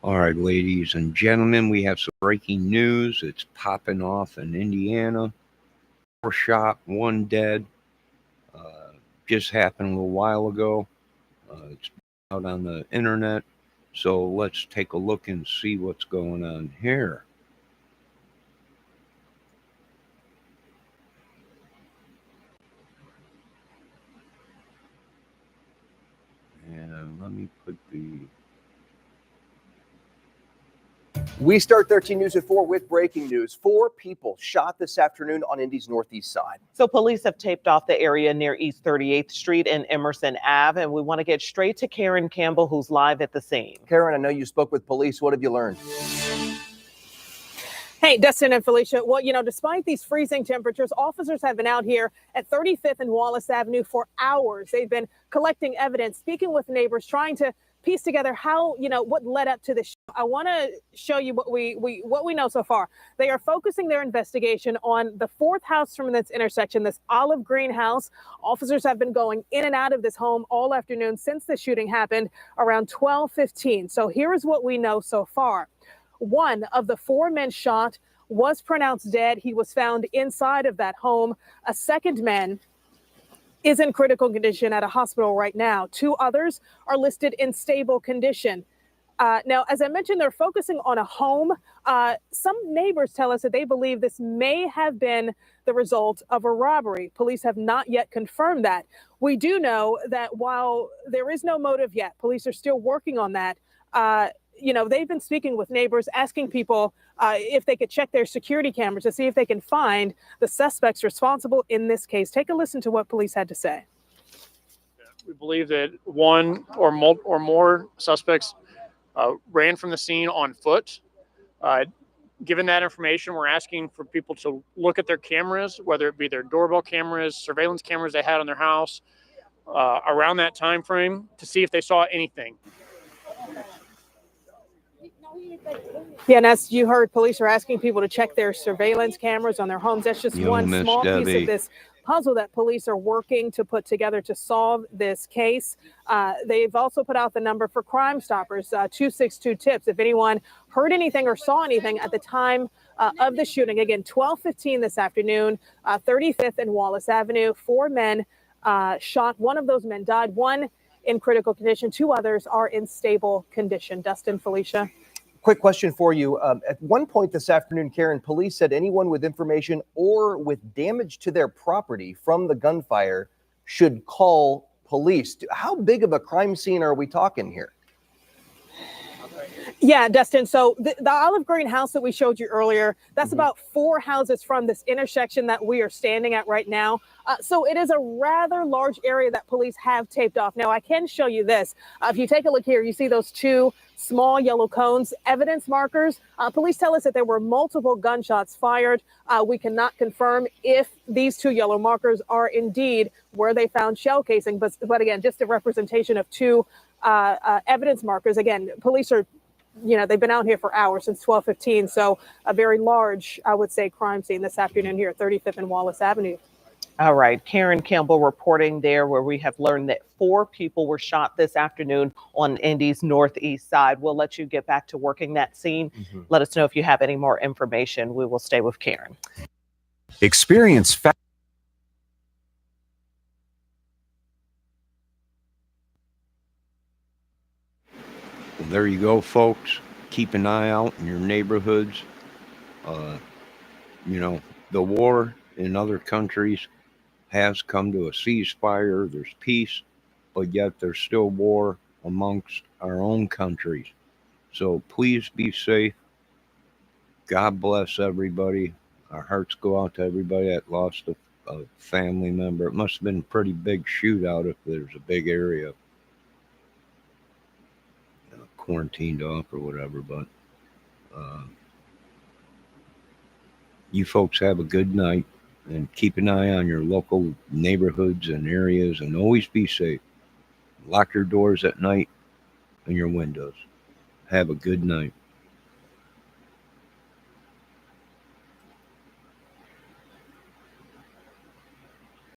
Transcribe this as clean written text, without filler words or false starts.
All right, ladies and gentlemen, we have some breaking news. It's popping off in Indiana. 4 shot, 1 dead. Just happened a little while ago. It's out on the internet. So let's take a look and see what's going on here. And let me put the... We start 13 News at 4 with breaking news. 4 people shot this afternoon on Indy's northeast side. So police have taped off the area near East 38th Street and Emerson Ave, and we want to get straight to Karen Campbell, who's live at the scene. Karen, I know you spoke with police. What have you learned? Hey, Dustin and Felicia. Well, despite these freezing temperatures, officers have been out here at 35th and Wallace Avenue for hours. They've been collecting evidence, speaking with neighbors, trying to piece together how, what led up to this. I want to show you what we know so far. They are focusing their investigation on the 4th house from this intersection, this olive green house. Officers have been going in and out of this home all afternoon since the shooting happened around 12:15. So here is what we know so far. 1 of the 4 men shot was pronounced dead. He was found inside of that home. A second man is in critical condition at a hospital right now. 2 others are listed in stable condition. Now, as I mentioned, they're focusing on a home. Some neighbors tell us that they believe this may have been the result of a robbery. Police have not yet confirmed that. We do know that while there is no motive yet, police are still working on that. They've been speaking with neighbors, asking people if they could check their security cameras to see if they can find the suspects responsible in this case. Take a listen to what police had to say. We believe that 1 or more suspects ran from the scene on foot. Given that information, we're asking for people to look at their cameras, whether it be their doorbell cameras, surveillance cameras they had on their house around that time frame, to see if they saw anything. Yeah, and as you heard, police are asking people to check their surveillance cameras on their homes. That's just one small piece of this puzzle that police are working to put together to solve this case. They've also put out the number for Crime Stoppers, 262 tips. If anyone heard anything or saw anything at the time of the shooting, again, 12:15 this afternoon, 35th and Wallace Avenue, 4 men shot. 1 of those men died, 1 in critical condition, 2 others are in stable condition. Dustin, Felicia. Quick question for you. At one point this afternoon, Karen, police said anyone with information or with damage to their property from the gunfire should call police. How big of a crime scene are we talking here? Yeah, Dustin. So the olive green house that we showed you earlier, that's about 4 houses from this intersection that we are standing at right now. So it is a rather large area that police have taped off. Now, I can show you this. If you take a look here, you see those 2 small yellow cones, evidence markers. Police tell us that there were multiple gunshots fired. We cannot confirm if these 2 yellow markers are indeed where they found shell casing. But again, just a representation of 2 evidence markers. Again, police are, they've been out here for hours since 12:15. So a very large, I would say, crime scene this afternoon here at 35th and Wallace Avenue. All right. Karen Campbell reporting there, where we have learned that 4 people were shot this afternoon on Indy's northeast side. We'll let you get back to working that scene. Let us know if you have any more information. We will stay with Karen. Experience Well, there you go, folks. Keep an eye out in your neighborhoods. The war in other countries has come to a ceasefire. There's peace, but yet there's still war amongst our own countries. So please be safe. God bless everybody. Our hearts go out to everybody that lost a family member. It must have been a pretty big shootout if there's a big area quarantined off or whatever. But you folks have a good night. And keep an eye on your local neighborhoods and areas, and always be safe. Lock your doors at night and your windows. Have a good night.